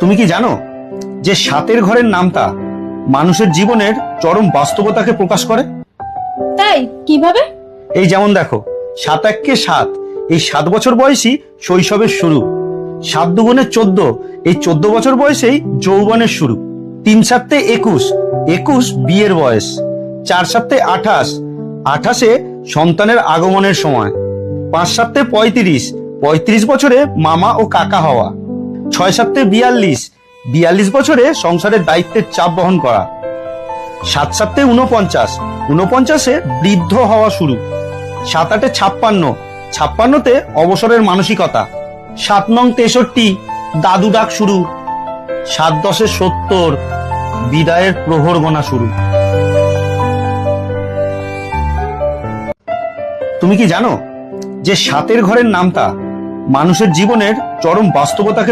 তুমি কি জানো যে সাতের ঘরের নামটা মানুষের জীবনের চরম বাস্তবতাকে প্রকাশ করে? তাই কিভাবে? এই যেমন দেখো, 7 একে 7, এই 7 বছর বয়সী শৈশবের শুরু। 7 দুগুণে 14, এই 14 বছর বয়সেই যৌবনের শুরু। 3 7 21, 21 বিয়ের বয়স। 4 7 28, 28 সন্তানের আগমনের সময়। 5 7 35, 35 বছরে মামা ও কাকা হওয়া। 6 7 42, 42 বছরে সংসারের দায়িত্বের চাপ বহন করা। 7 7 49, 49 বৃদ্ধ হওয়া শুরু। 7 8 56, 56 অবসরের মানসিকতা। 7 9 63, দাদু ডাক শুরু। 7 10 70, বিদায়ের প্রহর গোনা শুরু। তুমি কি জানো যে সাতের ঘরের নামটা মানুষের জীবনের চরম বাস্তবতাকে